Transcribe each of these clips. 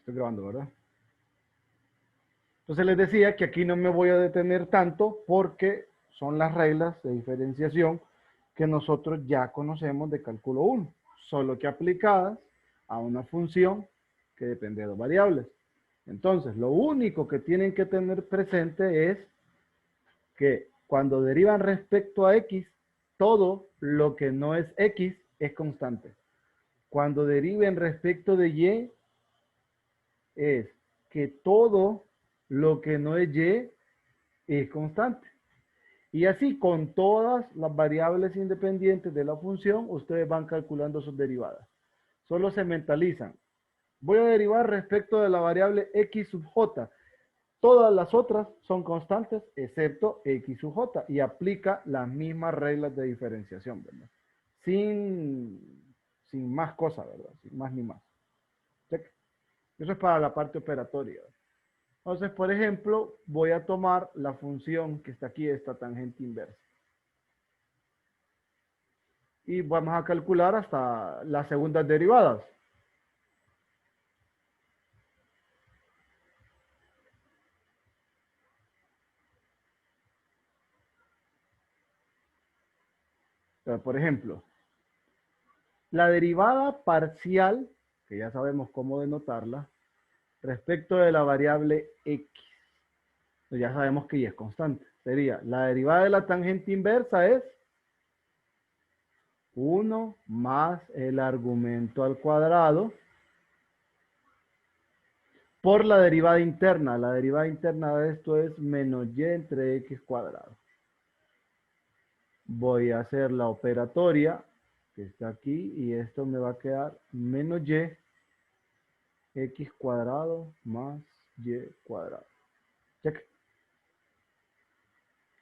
Estoy grabando, ¿verdad? Entonces les decía que aquí no me voy a detener tanto porque son las reglas de diferenciación que nosotros ya conocemos de cálculo 1, solo que aplicadas a una función que depende de dos variables. Entonces, lo único que tienen que tener presente es que cuando derivan respecto a x, todo lo que no es x es constante. Cuando deriven respecto de y, es que todo lo que no es y es constante. Y así con todas las variables independientes de la función, ustedes van calculando sus derivadas. Solo se mentalizan. Voy a derivar respecto de la variable x sub j. Todas las otras son constantes, excepto x sub j, y aplica las mismas reglas de diferenciación, ¿verdad? Sin más cosas, ¿verdad? Sin más ni más. Check. Eso es para la parte operatoria. Entonces, por ejemplo, voy a tomar la función que está aquí, esta tangente inversa. Y vamos a calcular hasta las segundas derivadas. Por ejemplo, la derivada parcial, que ya sabemos cómo denotarla, respecto de la variable x. Ya sabemos que y es constante. Sería, la derivada de la tangente inversa es 1 más el argumento al cuadrado por la derivada interna. La derivada interna de esto es menos y entre x cuadrado. Voy a hacer la operatoria que está aquí y esto me va a quedar menos y x cuadrado más y cuadrado. Check.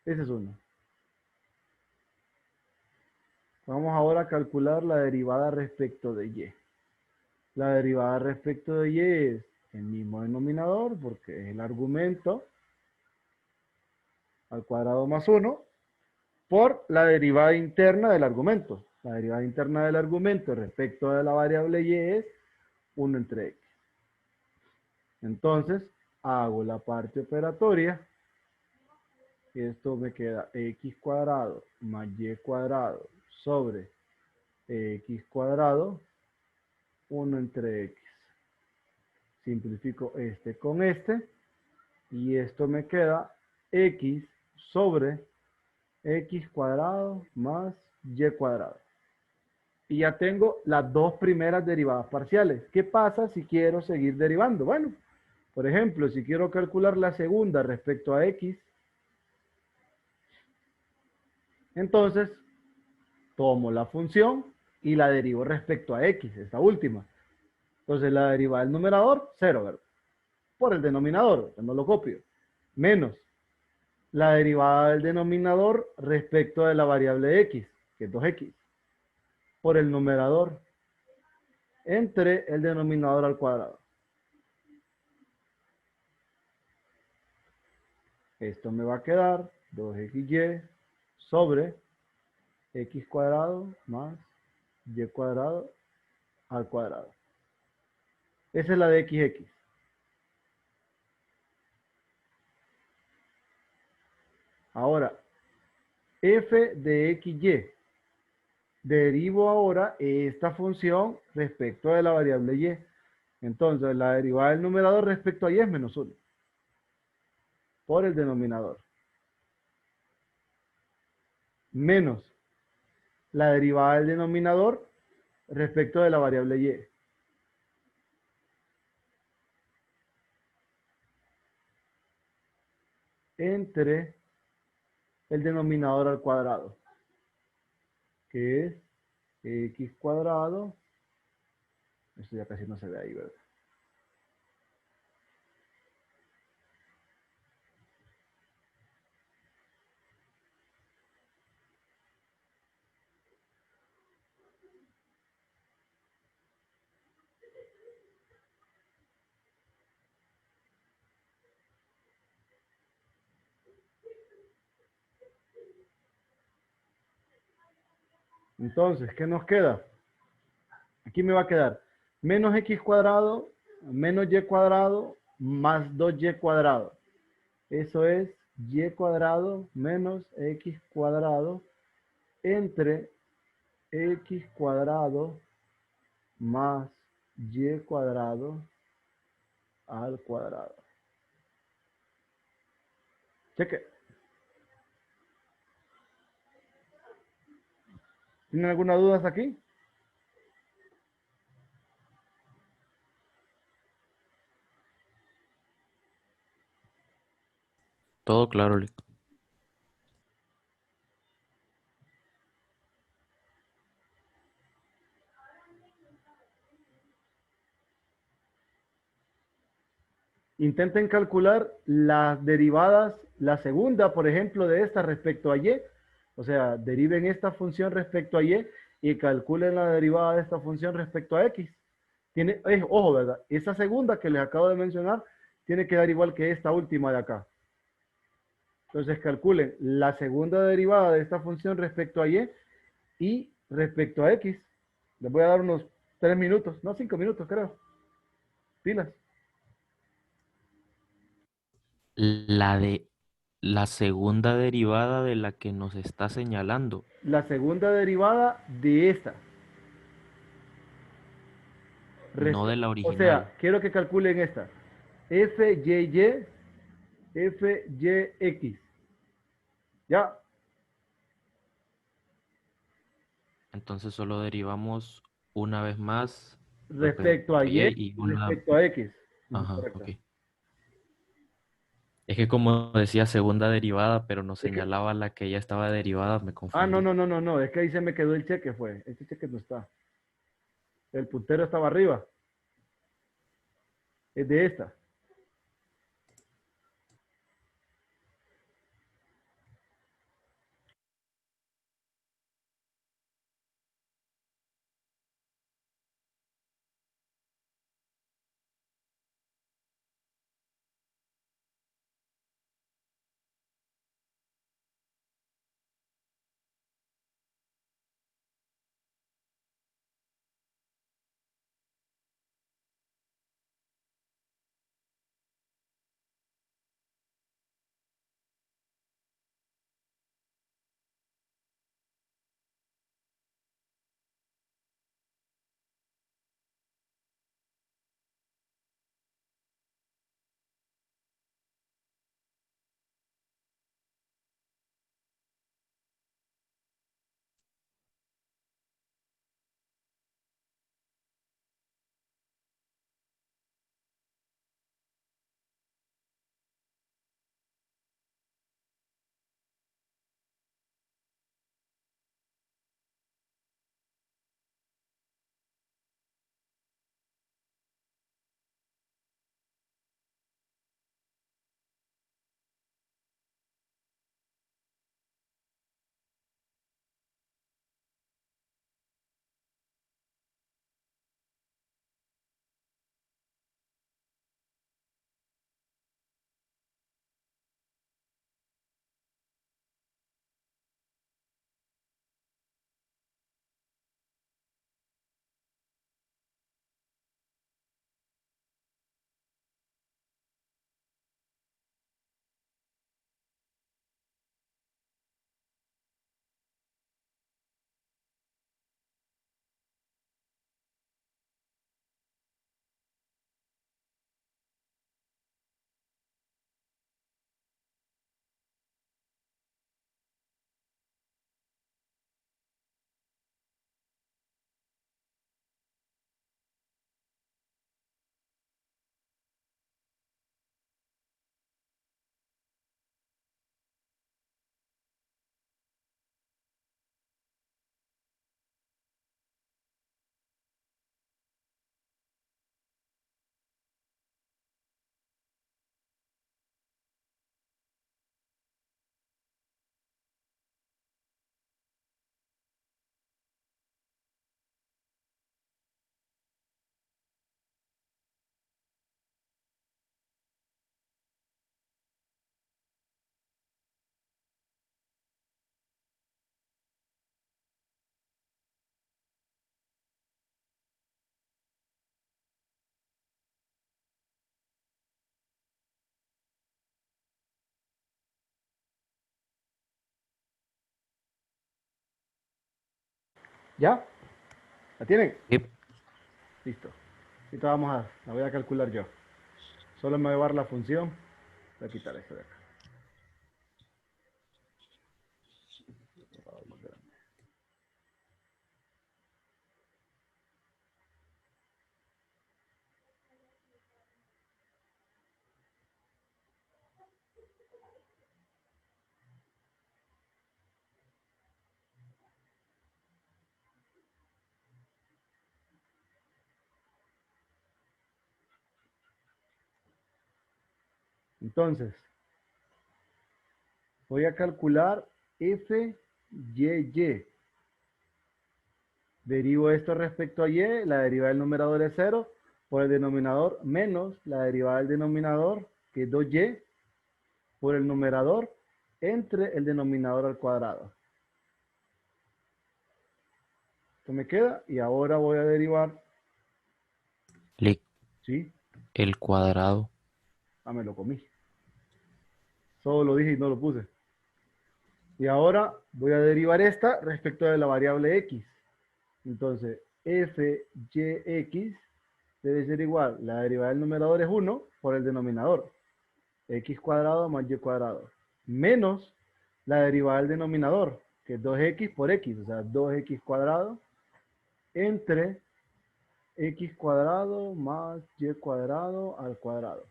Ese es uno. Vamos ahora a calcular la derivada respecto de y. La derivada respecto de y es el mismo denominador porque es el argumento al cuadrado más 1 por la derivada interna del argumento. La derivada interna del argumento respecto de la variable y es 1 entre x. Entonces, hago la parte operatoria. Esto me queda x cuadrado más y cuadrado sobre x cuadrado 1 entre x. Simplifico este con este y esto me queda x sobre x cuadrado más y cuadrado. Y ya tengo las dos primeras derivadas parciales. ¿Qué pasa si quiero seguir derivando? Bueno, por ejemplo, si quiero calcular la segunda respecto a x, entonces tomo la función y la derivo respecto a x, esta última. Entonces la derivada del numerador, 0, ¿verdad? Por el denominador, no lo copio. Menos la derivada del denominador respecto de la variable x, que es 2x, por el numerador, entre el denominador al cuadrado. Esto me va a quedar 2xy sobre x cuadrado más y cuadrado al cuadrado. Esa es la de xx. Ahora, f de xy. Derivo ahora esta función respecto de la variable y. Entonces, la derivada del numerador respecto a y es menos 1 por el denominador. Menos la derivada del denominador respecto de la variable y. Entre el denominador al cuadrado, que es x cuadrado. Esto ya casi no se ve ahí, ¿verdad? Entonces, ¿qué nos queda? Aquí me va a quedar menos x cuadrado menos y cuadrado más 2y cuadrado. Eso es y cuadrado menos x cuadrado entre x cuadrado más y cuadrado al cuadrado. Cheque. ¿Tienen alguna duda hasta aquí? Todo claro, Lick. Intenten calcular las derivadas, la segunda, por ejemplo, de esta respecto a y. O sea, deriven esta función respecto a y calculen la derivada de esta función respecto a x. Ojo, ¿verdad? Esa segunda que les acabo de mencionar tiene que dar igual que esta última de acá. Entonces calculen la segunda derivada de esta función respecto a y respecto a x. Les voy a dar unos 3 minutos, no 5 minutos creo. Pilas. La de la segunda derivada de la que nos está señalando, La segunda derivada de esta. no de la O sea, original. quiero que calculen esta. FYY, FYX. Ya, Entonces solo derivamos una vez más respecto a respecto a Y y y una... respecto a X. Ajá, Correcto. ok. Es que como decía segunda derivada, pero nos Es que, señalaba la que ya estaba derivada, me no, confundí. no, no, no, no. Es que ahí se me quedó el cheque, fue. Este cheque no está. El puntero estaba arriba. Es de esta. ¿Ya? ¿La tienen? Sí. Listo. Ahorita la voy a calcular yo. Solo me voy a llevar la función. Voy a quitar esto de acá. Entonces, voy a calcular f, y. Derivo esto respecto a y, la derivada del numerador es 0, por el denominador menos la derivada del denominador, que es 2y, por el numerador entre el denominador al cuadrado. Esto me queda y ahora voy a derivar, Lic, ¿sí? el cuadrado. Ah, me lo comí. Solo lo dije y no lo puse. Y ahora voy a derivar esta respecto de la variable x. Entonces, f, y, x debe ser igual. La derivada del numerador es 1 por el denominador. X cuadrado más y cuadrado. Menos la derivada del denominador, que es 2x por x. O sea, 2x cuadrado entre x cuadrado más y cuadrado al cuadrado.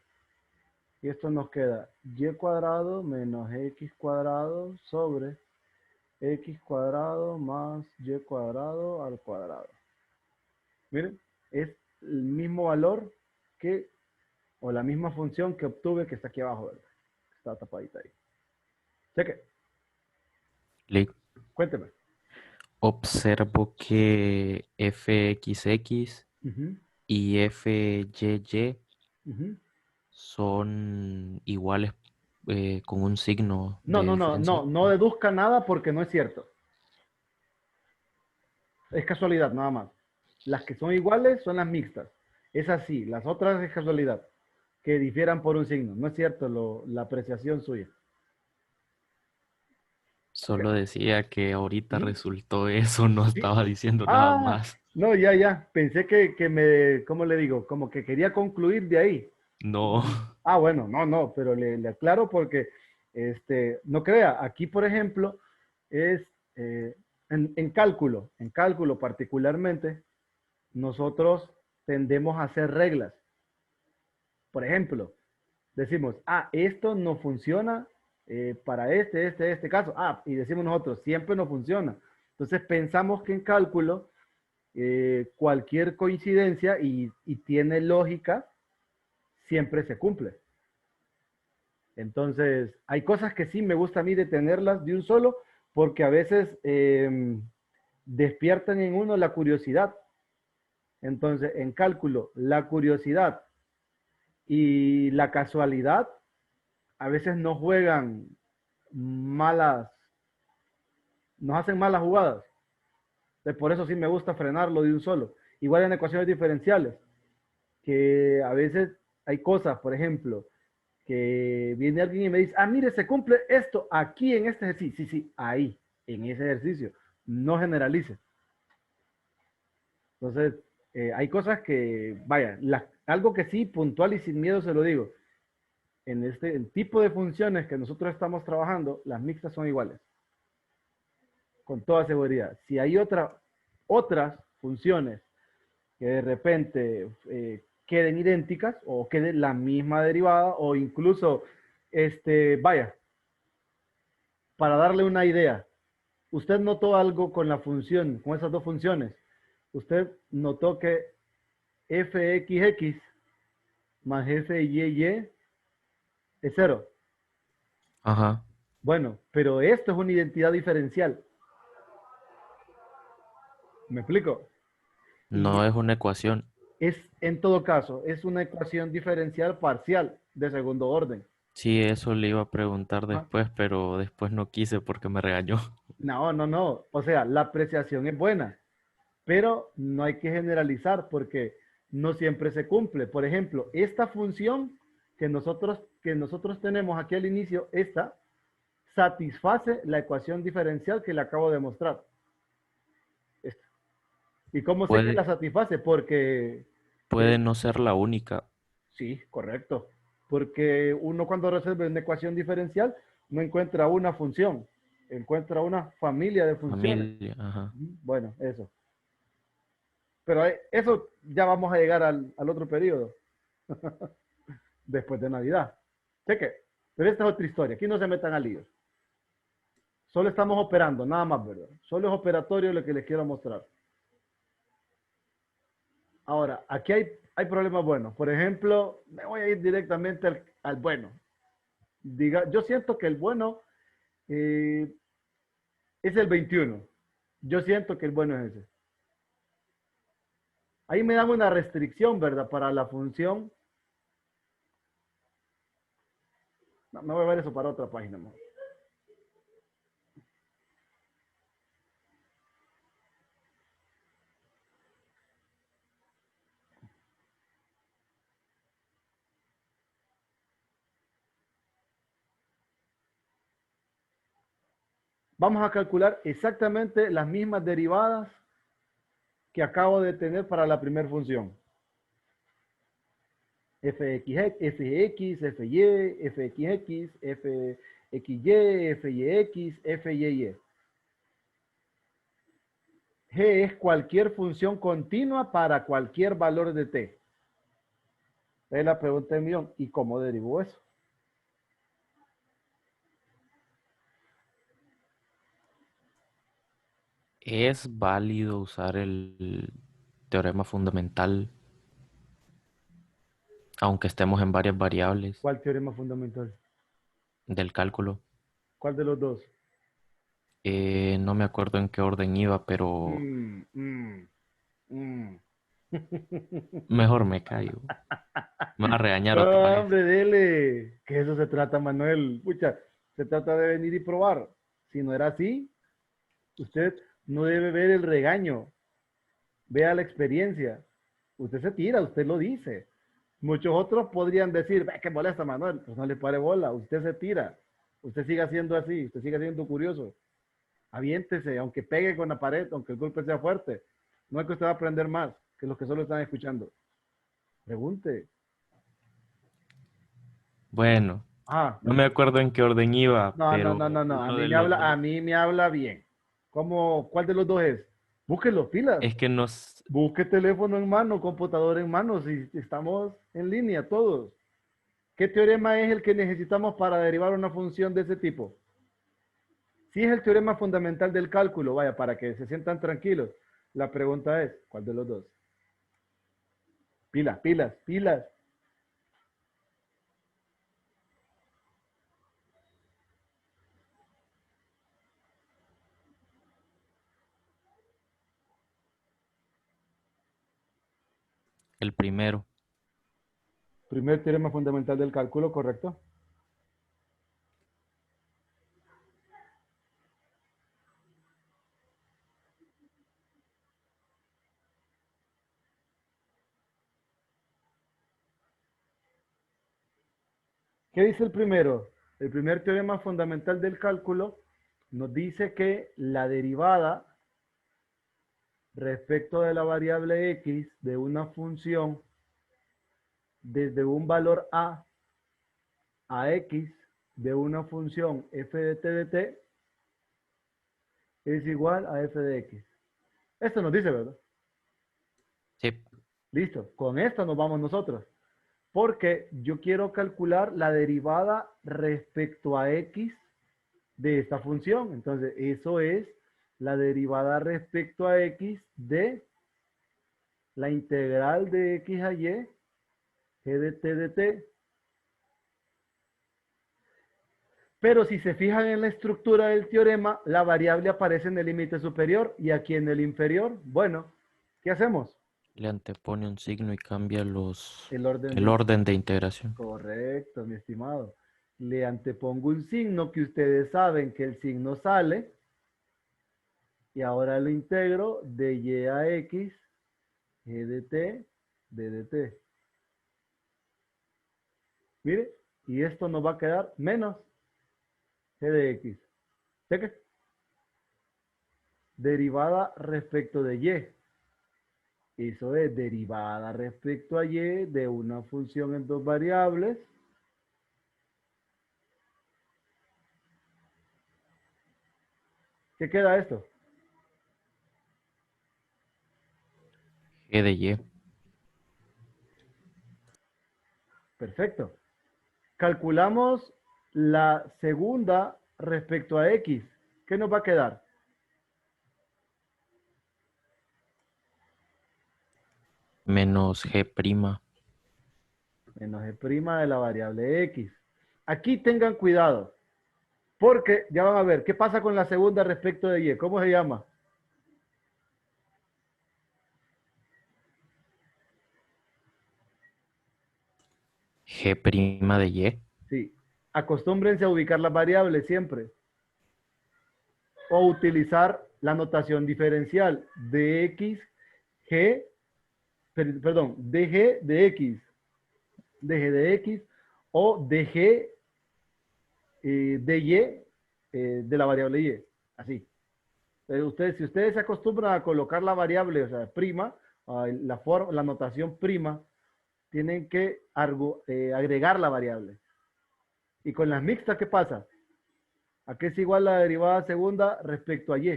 Y esto nos queda y cuadrado menos x cuadrado sobre x cuadrado más y cuadrado al cuadrado. Miren, es el mismo valor que, o la misma función que obtuve que está aquí abajo, ¿verdad? Está tapadita ahí. Cheque, Lic, cuénteme. observo que fxx Ujú, y fyy ujú. son iguales con un signo No, de no, no, no, diferenciación. no deduzca nada porque no es cierto. Es casualidad, nada más. Las que son iguales son las mixtas. Es así, las otras es casualidad, que difieran por un signo. No es cierto la apreciación suya. Ok. Solo decía que ahorita ¿Mm? resultó eso, no ¿Sí? estaba diciendo nada Ah, más. no, ya, ya. Pensé que me, ¿cómo le digo? Como que quería concluir de ahí. No, Ah, bueno, no, no, pero le aclaro porque, no crea, aquí, por ejemplo, es eh, en cálculo particularmente, nosotros tendemos a hacer reglas. Por ejemplo, decimos, ah, esto no funciona para este caso. Ah, y decimos nosotros, siempre no funciona. Entonces pensamos que en cálculo cualquier coincidencia y tiene lógica, siempre se cumple. Entonces, hay cosas que sí me gusta a mí detenerlas de un solo, porque a veces despiertan en uno la curiosidad. Entonces, en cálculo, la curiosidad y la casualidad a veces nos juegan malas, nos hacen malas jugadas. Entonces, por eso sí me gusta frenarlo de un solo. Igual en ecuaciones diferenciales, que a veces hay cosas, por ejemplo, que viene alguien y me dice, ah, mire, se cumple esto aquí en este ejercicio. Sí, sí, ahí, en ese ejercicio. No generalice. Entonces, hay cosas que, vaya, algo que sí, puntual y sin miedo se lo digo. En este el tipo de funciones que nosotros estamos trabajando, las mixtas son iguales, con toda seguridad. Si hay otras funciones que de repente queden idénticas o queden la misma derivada o incluso, vaya, para darle una idea, usted notó algo con la función, con esas dos funciones. Usted notó que fxx más fyy es cero. ajá, Bueno, pero esto es una identidad diferencial. ¿Me explico? Y no es una ecuación. es, en todo caso, es una ecuación diferencial parcial de segundo orden. Sí, eso le iba a preguntar Ajá. después, pero después no quise porque me regañó. No, no, no. O sea, la apreciación es buena, pero no hay que generalizar porque no siempre se cumple. Por ejemplo, esta función que nosotros tenemos aquí al inicio, esta satisface la ecuación diferencial que le acabo de mostrar. Esta. ¿Y cómo sé que la Puede, satisface? Porque, puede no ser la única sí, correcto. Porque uno cuando resuelve una ecuación diferencial no encuentra una función, encuentra una familia de funciones. familia. Ajá. Bueno, eso. Pero eso ya vamos a llegar al otro periodo, después de Navidad. Sé que, pero esta es otra historia. Aquí no se metan a líos. Solo estamos operando, nada más, ¿verdad? Solo es operatorio lo que les quiero mostrar. Ahora, aquí hay problemas buenos. Por ejemplo, me voy a ir directamente al bueno. Yo siento que el bueno eh, es el 21. Yo siento que el bueno es ese. Ahí me dan una restricción, ¿verdad? Para la función. No, me voy a ver eso para otra página. ¿No? Vamos a calcular exactamente las mismas derivadas que acabo de tener para la primera función. fx, fx, fy, fxx, fxy, fyx, fyy. G es cualquier función continua para cualquier valor de t. Es la pregunta de millón. ¿Y cómo derivó eso? ¿Es válido usar el teorema fundamental aunque estemos en varias variables ¿Cuál teorema fundamental? del cálculo? ¿Cuál de los dos? No me acuerdo en qué orden iba, pero Mm, mm, mm. mejor me callo. Me va a regañar otra No, vez. hombre, dele. Que eso se trata, Manuel. Pucha, se trata de venir y probar. Si no era así, usted no debe ver el regaño. Vea la experiencia. Usted se tira, usted lo dice. Muchos otros podrían decir, ve que molesta, Manuel. Pues no le pare bola. Usted se tira. Usted siga siendo así. Usted siga siendo curioso. Aviéntese, aunque pegue con la pared, aunque el golpe sea fuerte. No es que usted va a aprender más que los que solo están escuchando. Pregunte. Bueno, Ah, no me acuerdo en qué orden iba, no, no, pero no, no, no. uno de los A dos. mí me habla bien. ¿Cómo, cuál de los dos es? Búsquelo, pilas. Es que nos... Busque teléfono en mano, computador en mano, si estamos en línea todos. ¿Qué teorema es el que necesitamos para derivar una función de ese tipo? Si es el teorema fundamental del cálculo, vaya, para que se sientan tranquilos. La pregunta es, ¿cuál de los dos? Pilas, pilas, pilas. El primero. Primer teorema fundamental del cálculo, ¿correcto? ¿Qué dice el primero? El primer teorema fundamental del cálculo nos dice que la derivada respecto de la variable x de una función desde un valor a x de una función f de t de t es igual a f de x. Esto nos dice, ¿verdad? Sí. Listo, con esto nos vamos nosotros. Porque yo quiero calcular la derivada respecto a x de esta función. Entonces, eso es la derivada respecto a x de la integral de x a y, g de t. Pero si se fijan en la estructura del teorema, la variable aparece en el límite superior y aquí en el inferior. Bueno, ¿qué hacemos? Le antepone un signo y cambia El orden el de... orden de integración. Correcto, mi estimado. Le antepongo un signo que ustedes saben que el signo sale y ahora lo integro de y a x, g de t, d de t. Mire, y esto nos va a quedar menos g de x. ¿Sé qué? Derivada respecto de y. Eso es derivada respecto a y de una función en dos variables. ¿Qué queda esto? G de Y. Perfecto. Calculamos la segunda respecto a x. ¿Qué nos va a quedar? Menos G'. Menos g' de la variable x. Aquí tengan cuidado, porque ya van a ver, ¿qué pasa con la segunda respecto de y? ¿Cómo se llama? G' de Y. Sí. Acostúmbrense a ubicar las variables siempre. O utilizar la notación diferencial de x, g, perdón, dg de x, dg de x, o dg de y de la variable y. Así. Ustedes, si ustedes se acostumbran a colocar la variable, o sea, prima, la notación prima, tienen que agregar la variable. Y con las mixtas, ¿qué pasa? ¿A qué es igual la derivada segunda respecto a y?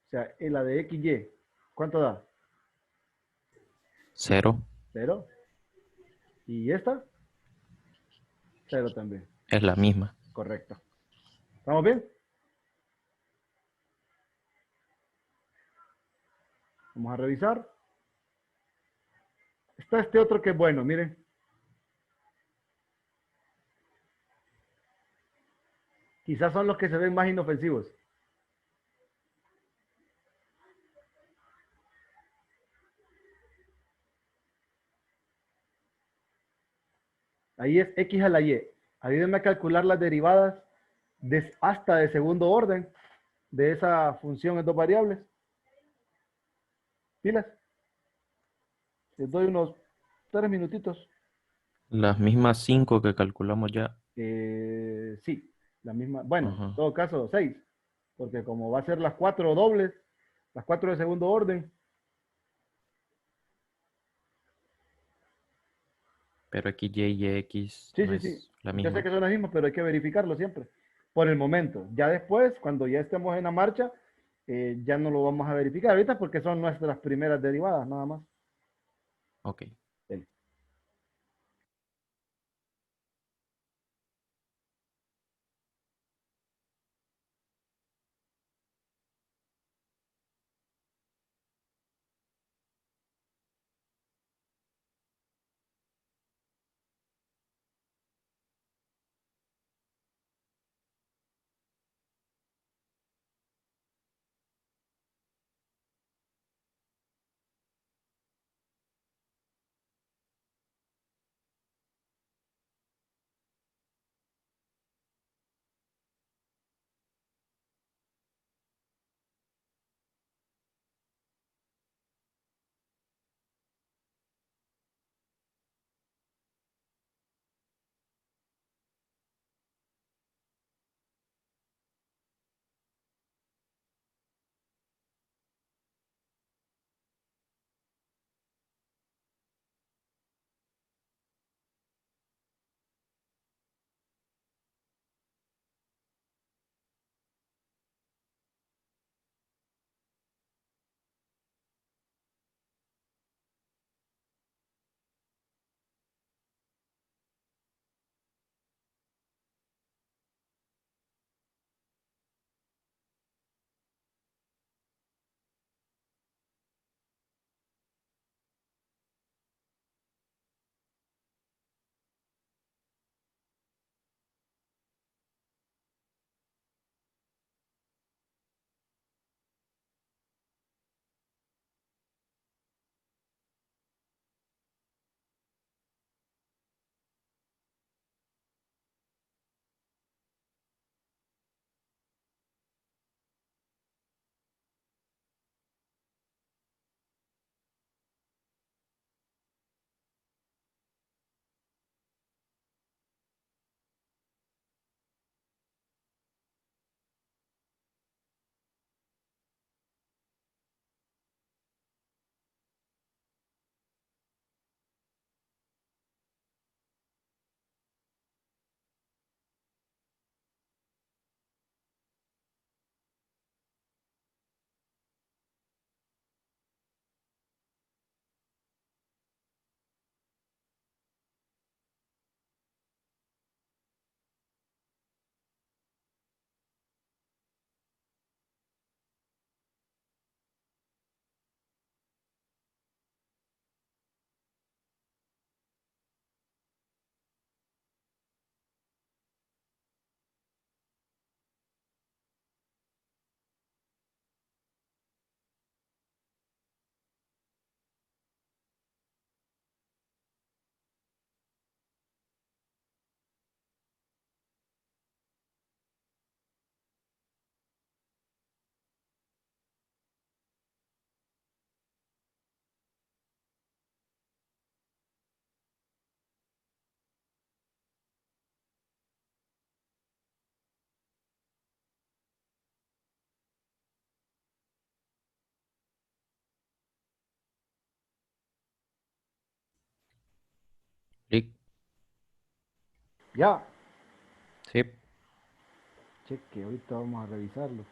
O sea, en la de x, y. ¿Cuánto da? 0. Cero. ¿Y esta? Cero también. Es la misma. Correcto. ¿Estamos bien? Vamos a revisar. Está este otro que es bueno, miren. Quizás son los que se ven más inofensivos. Ahí es x a la y. Ayúdenme a calcular las derivadas hasta de segundo orden de esa función en dos variables. Pilas. Les doy unos 3 minutitos. Las mismas 5 que calculamos ya. Sí, la misma. Bueno, en Ajá. todo caso, 6. Porque como va a ser las 4 dobles, las 4 de segundo orden. Pero X, Y X Sí, no sí, sí. es la Yo sé misma. que son las mismas, pero hay que verificarlo siempre. Por el momento. Ya después, cuando ya estemos en la marcha, ya no lo vamos a verificar ahorita porque son nuestras primeras derivadas, nada más. Ok. Ya, Sí. cheque, ahorita vamos a revisarlo.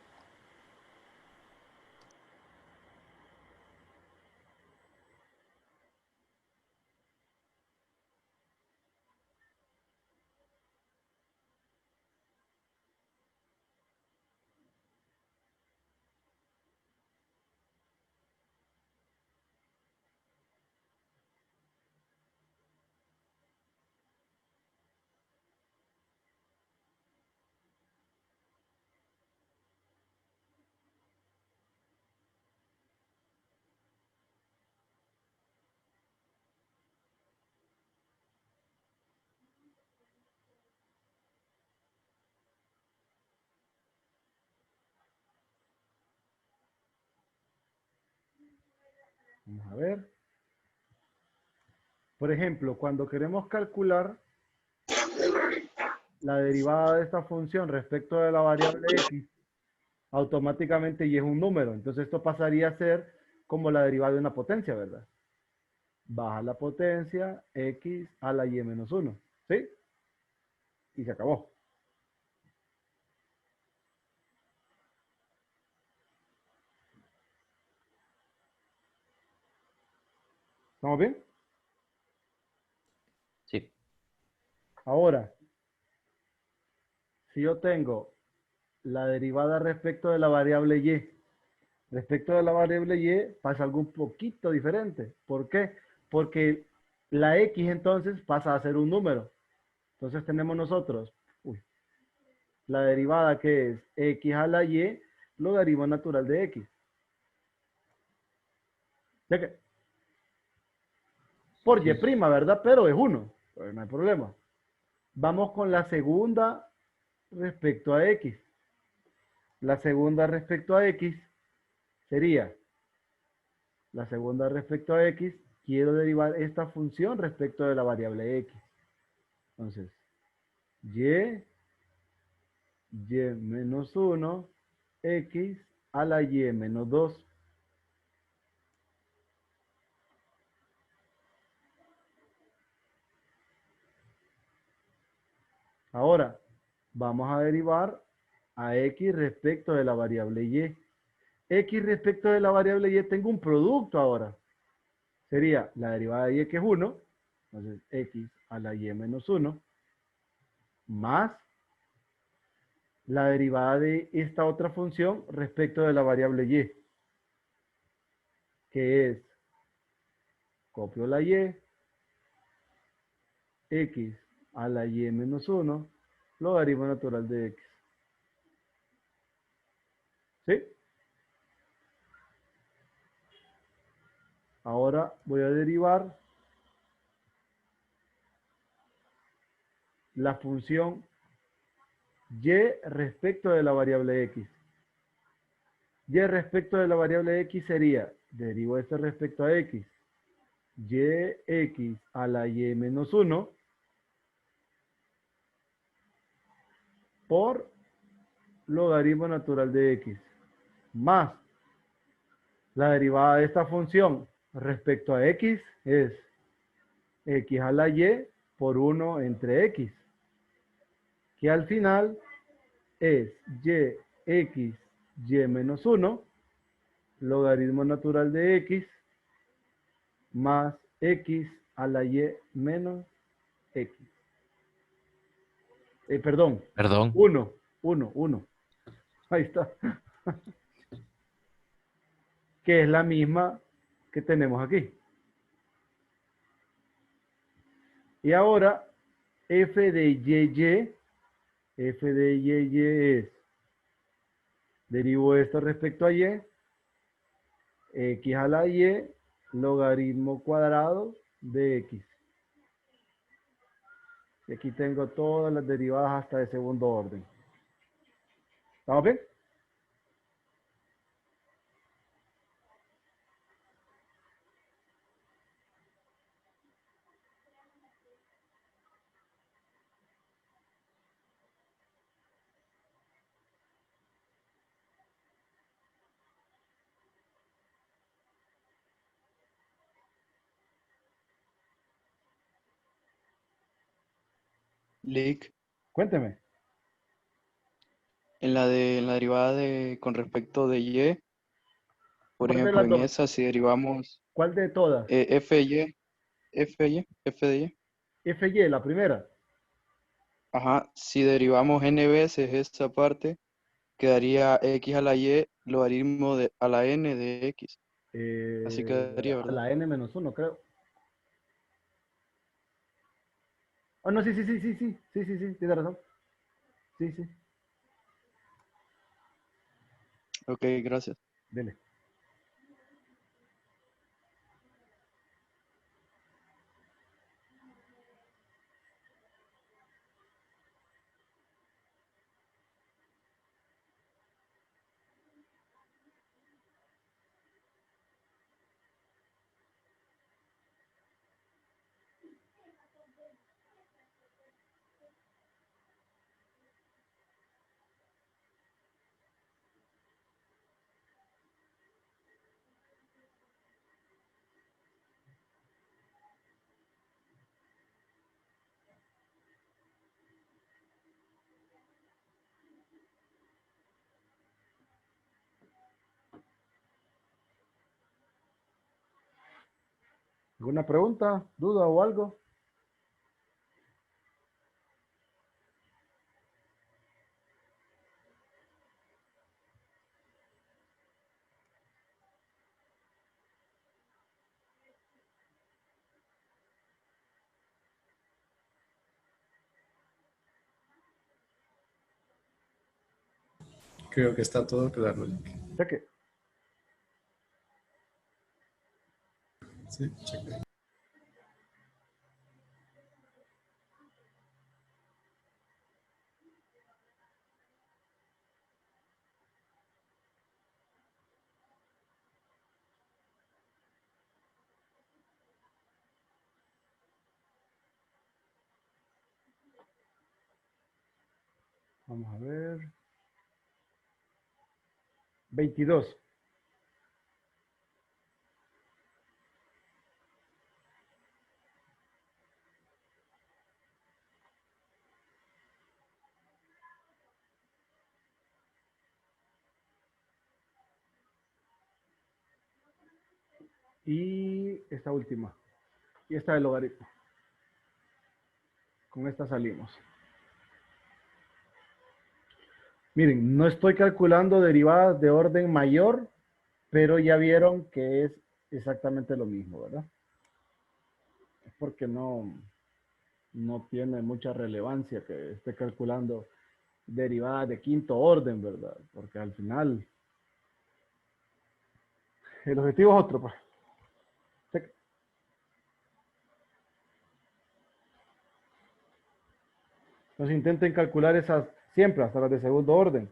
Vamos a ver. Por ejemplo, cuando queremos calcular la derivada de esta función respecto de la variable x, automáticamente y es un número. Entonces esto pasaría a ser como la derivada de una potencia, ¿verdad? Baja la potencia x a la y menos 1. ¿Sí? Y se acabó. ¿Estamos bien? Sí. Ahora, si yo tengo la derivada respecto de la variable y, respecto de la variable y pasa algo un poquito diferente. ¿Por qué? Porque la x entonces pasa a ser un número. Entonces tenemos nosotros la derivada que es x a la y, logaritmo natural de x. ¿Ya que? Por y', Sí. ¿verdad? Pero es 1. Pues no hay problema. Vamos con la segunda respecto a x. La segunda respecto a x sería, la segunda respecto a x, quiero derivar esta función respecto de la variable x. Entonces, y menos 1, x a la y menos 2. Ahora, vamos a derivar a x respecto de la variable y. X respecto de la variable y tengo un producto ahora. Sería la derivada de y que es 1, entonces x a la y menos 1, más la derivada de esta otra función respecto de la variable y, que es, copio la y, x a la y menos 1, logaritmo natural de x. ¿Sí? Ahora voy a derivar la función y respecto de la variable x. Y respecto de la variable x sería, derivo esto respecto a x, y x a la y menos 1 por logaritmo natural de x, más la derivada de esta función respecto a x es x a la y por 1 entre x, que al final es y x y menos 1, logaritmo natural de x, más x a la y menos x. Perdón, Perdón. 1. Ahí está. Que es la misma que tenemos aquí. Y ahora, f de y es, derivo esto respecto a y, x a la y, logaritmo cuadrado de x. Y aquí tengo todas las derivadas hasta de segundo orden. ¿Estamos bien? Lick, Cuénteme. en la derivada de, con respecto de y, por ¿Cuál de ejemplo, las en dos? esa si derivamos ¿Cuál de todas? f de y, F y la primera. ajá, si derivamos n veces esa parte, quedaría x a la y logaritmo de, a la n de x. Así quedaría, A ¿verdad? la n menos uno, creo. Oh, no, sí, sí, sí, sí, sí, sí, sí, sí, tiene razón. Sí, sí, Ok, gracias. dele. ¿Alguna pregunta, duda o algo? Creo que está todo claro, Lick. Cheque. Sí, cheque. Vamos a ver. 22. Y esta última. Y esta del logaritmo. Con esta salimos. Miren, no estoy calculando derivadas de orden mayor, pero ya vieron que es exactamente lo mismo, ¿verdad? Es porque no tiene mucha relevancia que esté calculando derivadas de quinto orden, ¿verdad? Porque al final el objetivo es otro, pues. Entonces intenten calcular esas siempre, hasta las de segundo orden.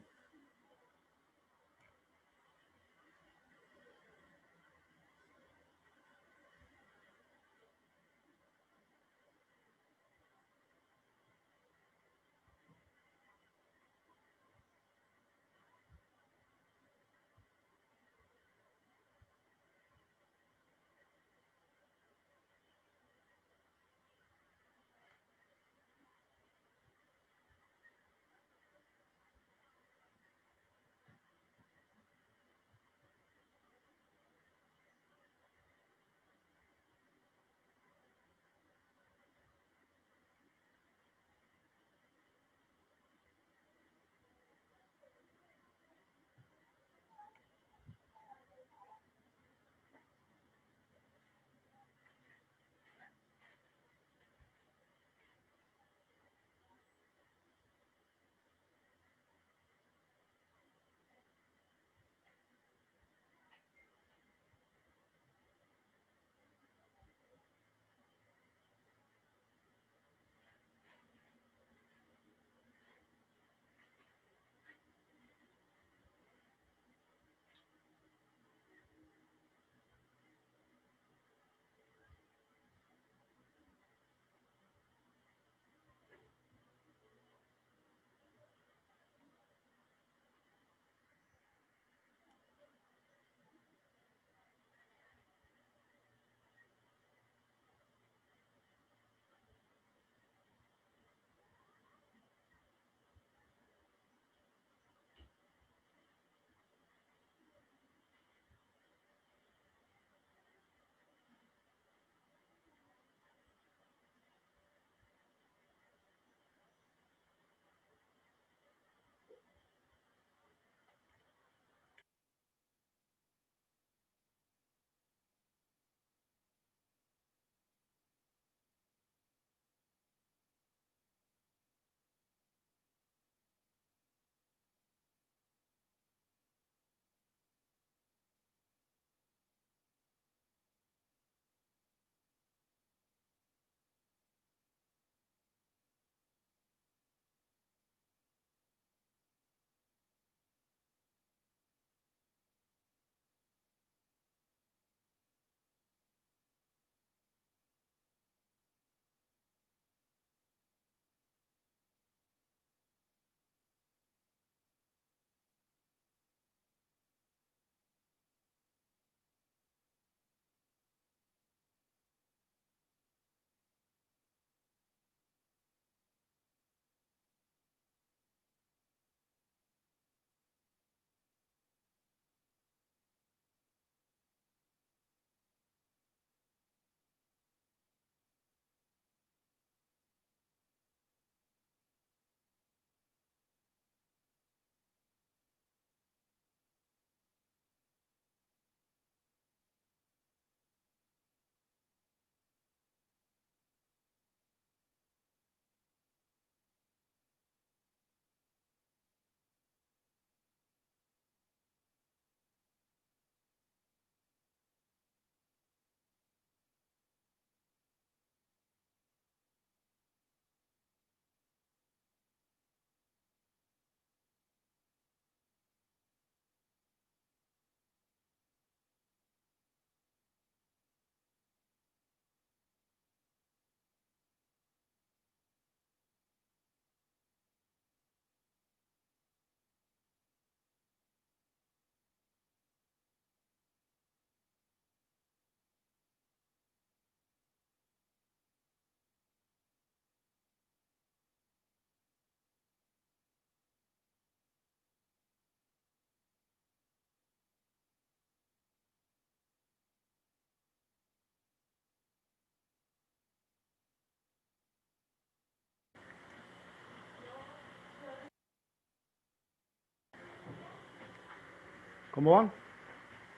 ¿Cómo van?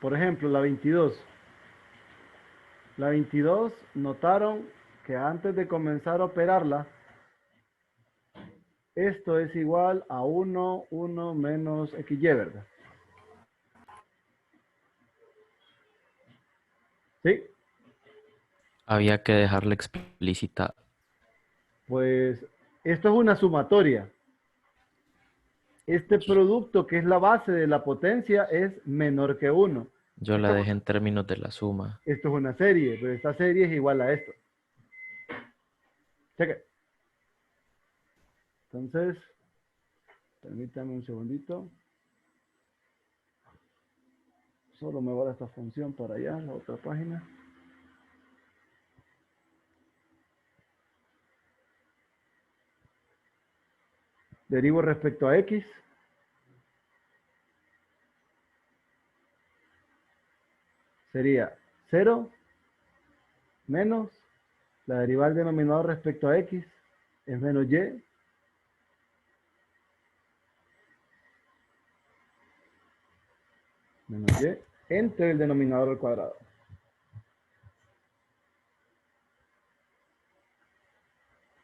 Por ejemplo, la 22. La 22, notaron que antes de comenzar a operarla, esto es igual a 1 menos XY, ¿verdad? ¿Sí? Había que dejarla explícita. Pues esto es una sumatoria. Este producto, que es la base de la potencia, es menor que 1. Yo la dejé en términos de la suma. Esto es una serie, pero esta serie es igual a esto. Cheque. Entonces, permítame un segundito. Solo me voy a esta función para allá, la otra página. Derivo respecto a X. Sería 0 menos la derivada del denominador respecto a X es menos Y. Menos Y entre el denominador al cuadrado.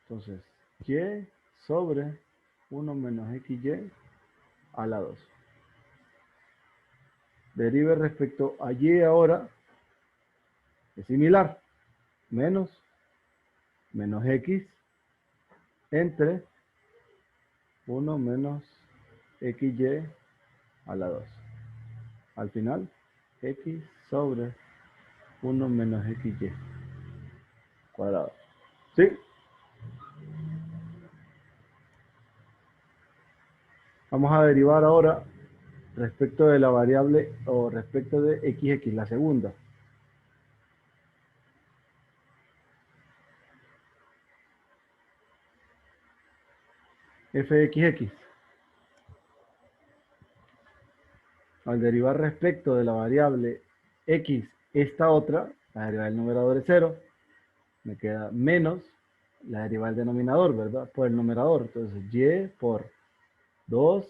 Entonces, Y sobre 1 menos XY a la 2. Derive respecto a Y ahora es similar. Menos X entre 1 menos XY a la 2. Al final, X sobre 1 menos XY cuadrado. ¿Sí? Vamos a derivar ahora respecto de la variable o respecto de XX, la segunda. Fxx. Al derivar respecto de la variable x, esta otra, la derivada del numerador es 0, me queda menos la derivada del denominador, ¿verdad? Por el numerador. Entonces, y por 2,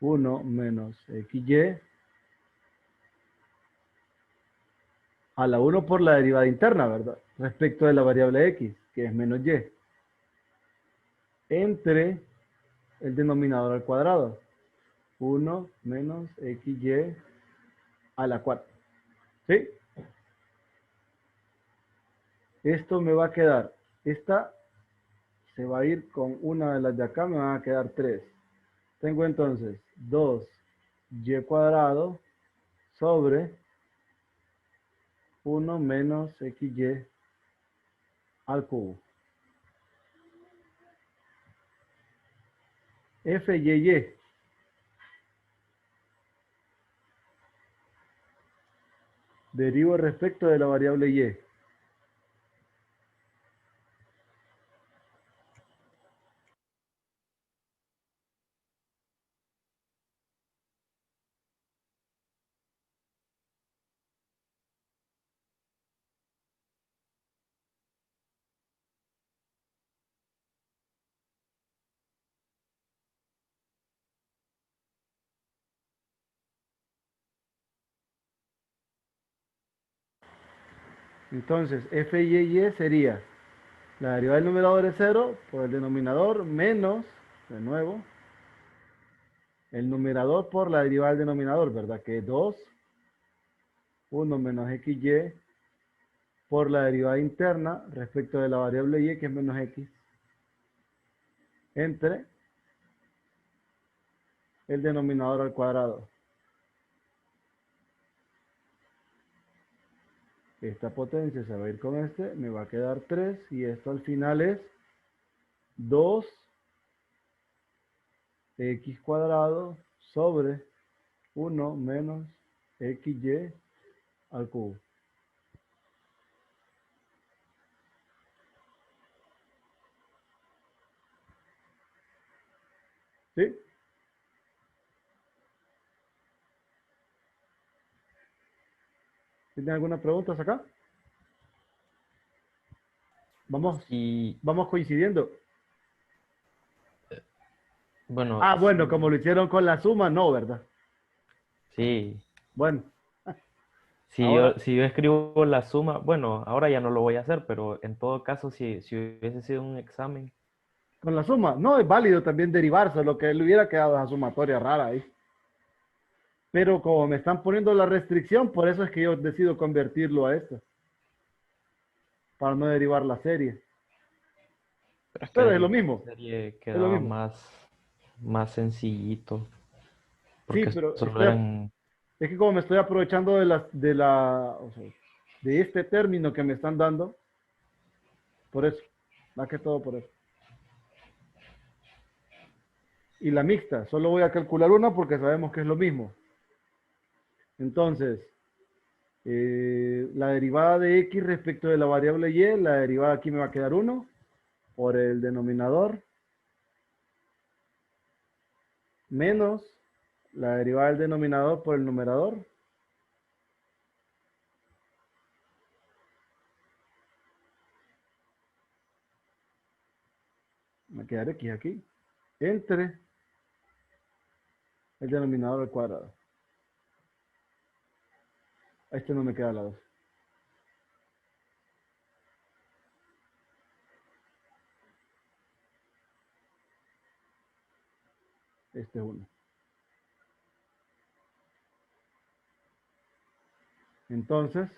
1 menos xy, a la 1 por la derivada interna, ¿verdad? Respecto de la variable x, que es menos y, entre el denominador al cuadrado. 1 menos xy a la 4. ¿Sí? Esto me va a quedar, esta se va a ir con una de las de acá, me van a quedar 3. Tengo entonces 2y cuadrado sobre 1 menos xy al cubo. Fy. Derivo respecto de la variable y. Entonces, Fy sería la derivada del numerador es 0 por el denominador menos, de nuevo, el numerador por la derivada del denominador, ¿verdad? Que es 2, 1 menos xy por la derivada interna respecto de la variable y, que es menos x, entre el denominador al cuadrado. Esta potencia se va a ir con este, me va a quedar 3, y esto al final es 2x cuadrado sobre 1 menos xy al cubo. ¿Sí? ¿Tienen alguna pregunta acá? Y Vamos coincidiendo. bueno, Ah, bueno, sí, como lo hicieron con la suma, no, ¿verdad? Sí. Bueno, Si yo, ahora si yo escribo la suma, bueno, ahora ya no lo voy a hacer, pero en todo caso, si hubiese sido un examen, con la suma, no es válido también derivar, solo que le hubiera quedado esa sumatoria rara ahí. Pero como me están poniendo la restricción, por eso es que yo decido convertirlo a esto, para no derivar la serie. pero es que Pero es lo derivar la mismo, serie es lo quedaba mismo. más sencillito, Sí, porque pero solo eran, es que como me estoy aprovechando o sea, de este término que me están dando, por eso, más que todo por eso. Y la mixta, solo voy a calcular una porque sabemos que es lo mismo. Entonces, la derivada de x respecto de la variable y, la derivada aquí me va a quedar 1 por el denominador, menos la derivada del denominador por el numerador, me va a quedar x aquí, entre el denominador al cuadrado. A este no me queda la 2. Este es 1. Entonces,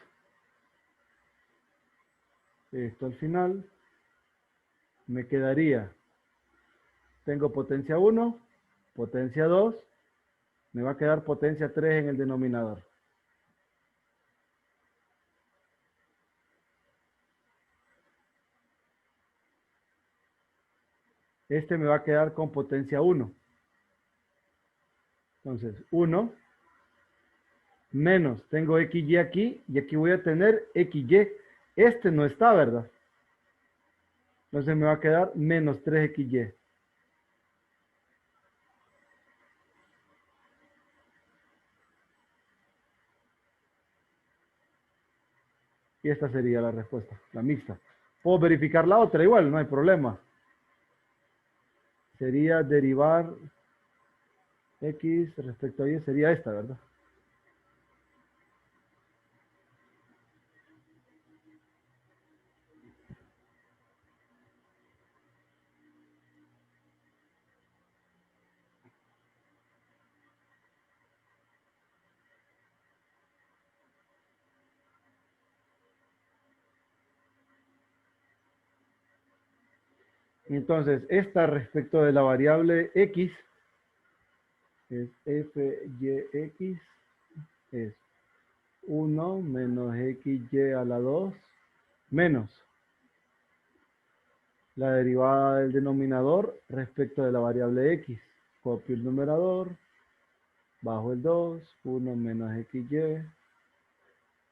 esto al final me quedaría, tengo potencia 1, potencia 2, me va a quedar potencia 3 en el denominador. Este me va a quedar con potencia 1. Entonces, 1 menos, tengo XY aquí, y aquí voy a tener XY. Este no está, ¿verdad? Entonces me va a quedar menos 3XY. Y esta sería la respuesta, la mixta. Puedo verificar la otra igual, no hay problema. Sería derivar X respecto a Y, sería esta, ¿verdad? Entonces, esta respecto de la variable X es FYX, es 1 menos XY a la 2 menos la derivada del denominador respecto de la variable X. Copio el numerador, bajo el 2, 1 menos XY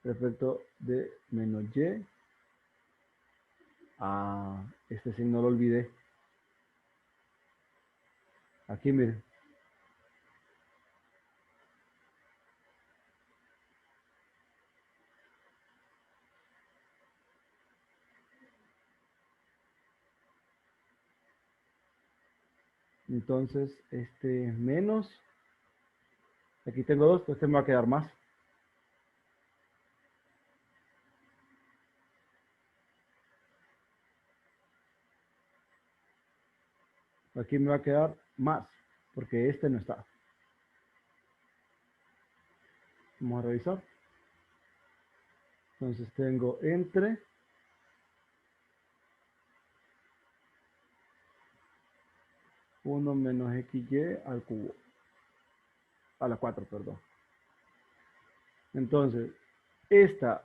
respecto de menos Y. Ah, este signo lo olvidé. Aquí miren. Entonces, este menos. Aquí tengo 2, pues este me va a quedar más. Aquí me va a quedar más, porque este no está. Vamos a revisar. Entonces tengo entre 1 menos XY al cubo. A la 4, perdón. Entonces, esta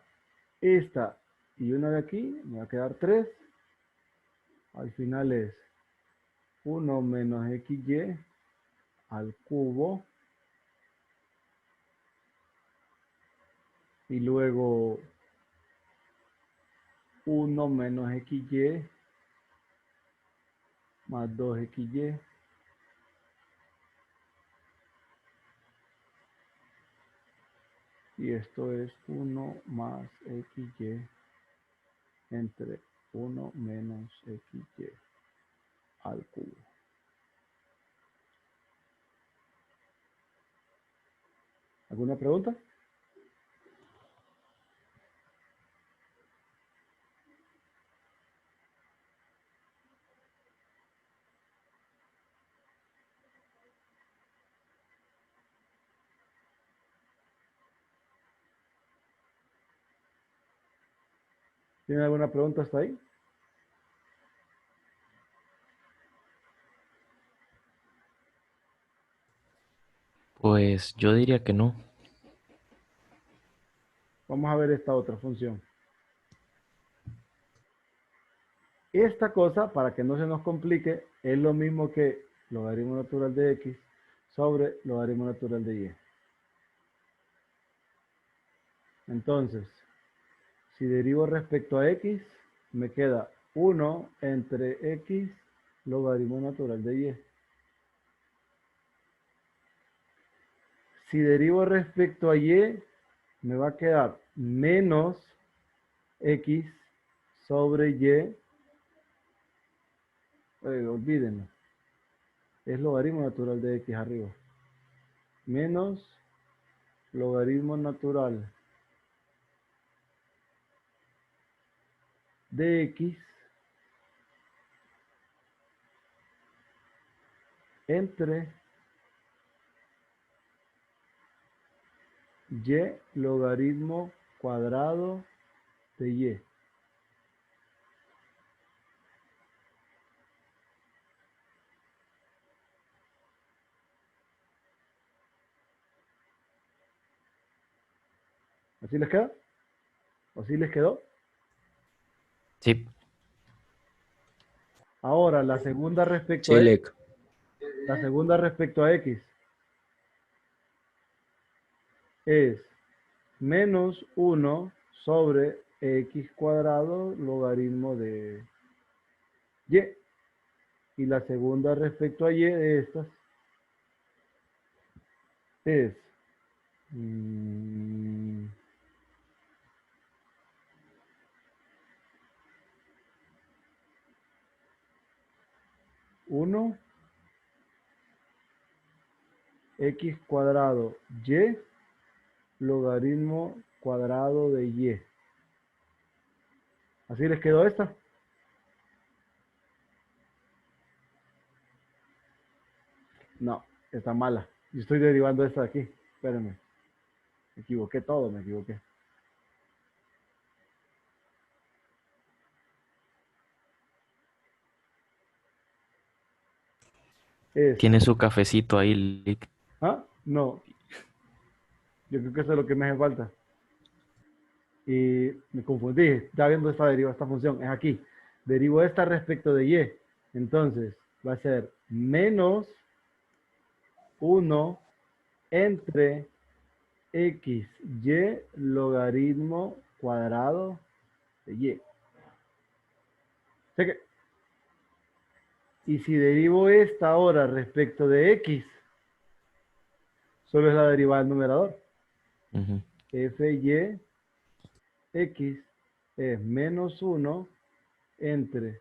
y una de aquí, me va a quedar 3. Al final es 1 menos XY al cubo. Y luego 1 menos XY más 2XY. Y esto es 1 más XY entre 1 menos XY al cubo. ¿Alguna pregunta? ¿Tiene alguna pregunta hasta ahí? Pues yo diría que no. Vamos a ver esta otra función. Esta cosa, para que no se nos complique, es lo mismo que logaritmo natural de x sobre logaritmo natural de y. Entonces, si derivo respecto a x, me queda 1 entre x logaritmo natural de y. Si derivo respecto a y, me va a quedar menos x sobre y. Olvídenlo. Es logaritmo natural de x arriba. Menos logaritmo natural de x entre y logaritmo cuadrado de y. ¿Así les queda? ¿O sí les quedó? Sí. Ahora, la segunda respecto Sí, a x. Lec. La segunda respecto a x es menos 1 sobre x cuadrado logaritmo de y. Y la segunda respecto a y de estas es 1 x cuadrado y logaritmo cuadrado de y. ¿Así les quedó esta? No, está mala. Yo estoy derivando esta de aquí. Espérenme. Me equivoqué todo, me equivoqué. Es. Tiene su cafecito ahí, Lick. ¿Ah? No. Yo creo que eso es lo que me hace falta. Y me confundí. Estaba viendo esta deriva, esta función. Es aquí. Derivo esta respecto de y. Entonces, va a ser menos 1 entre x, y logaritmo cuadrado de y. Sé que, y si derivo esta ahora respecto de x, solo es la derivada del numerador. Ujú. Fy x es menos 1 entre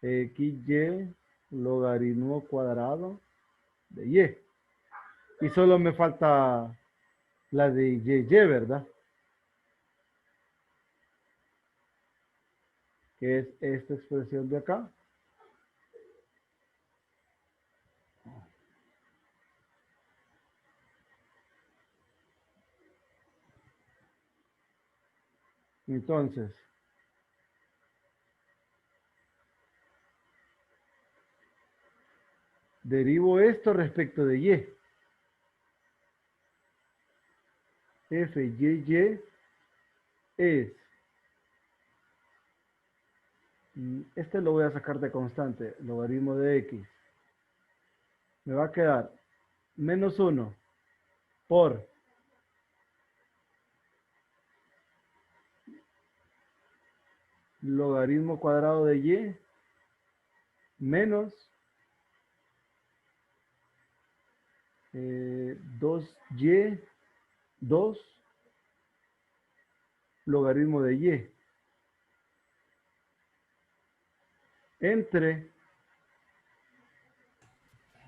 xy logaritmo cuadrado de y. Y solo me falta la de y, ¿verdad? Que es esta expresión de acá. Entonces, derivo esto respecto de y. Fy es, este lo voy a sacar de constante, logaritmo de x. Me va a quedar menos 1 por logaritmo cuadrado de y menos 2y, 2 logaritmo de y entre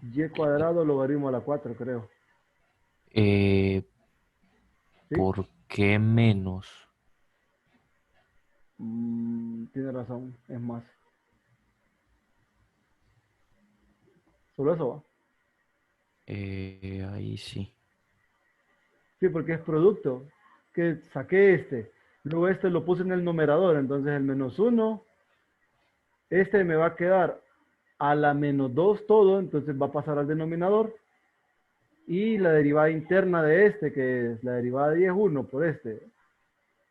y cuadrado logaritmo a la 4, creo. Eh, ¿Sí? ¿Por qué menos? Tiene razón, es más. Solo eso va. Ahí sí. Sí, porque es producto. Que saqué este. Luego este lo puse en el numerador. Entonces el -1. Este me va a quedar a la -2 todo. Entonces va a pasar al denominador. Y la derivada interna de este, que es la derivada de y es 1 por este.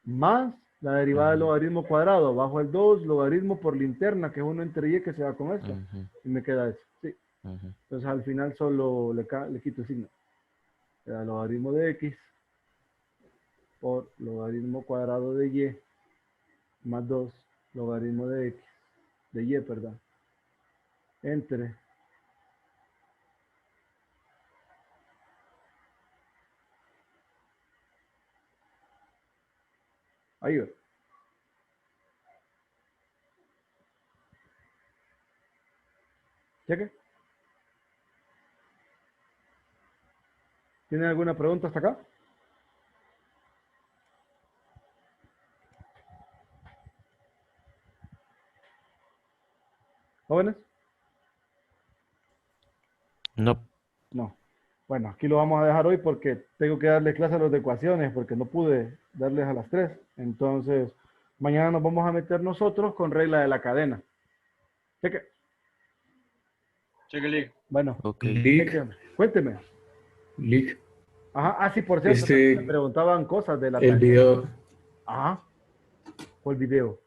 Más la derivada del Ujú, logaritmo cuadrado. Bajo el 2, logaritmo por la interna, que es 1 entre y, que se va con esto. ujú, Y me queda eso. Sí. ujú. Entonces al final solo le quito el signo. Queda logaritmo de x por logaritmo cuadrado de y más 2 logaritmo de x, de y, perdón, entre ahí va. ¿Cheque? ¿Tienen alguna pregunta hasta acá? ¿Jóvenes? No, No. Bueno, aquí lo vamos a dejar hoy porque tengo que darle clase a los de ecuaciones porque no pude darles a las 3. Entonces, mañana nos vamos a meter nosotros con regla de la cadena. Cheque. Cheque. Bueno, ok. Lick, cuénteme. Lick, Ajá, sí, por cierto, me preguntaban cosas de la el tarea. video. Ajá, o el video.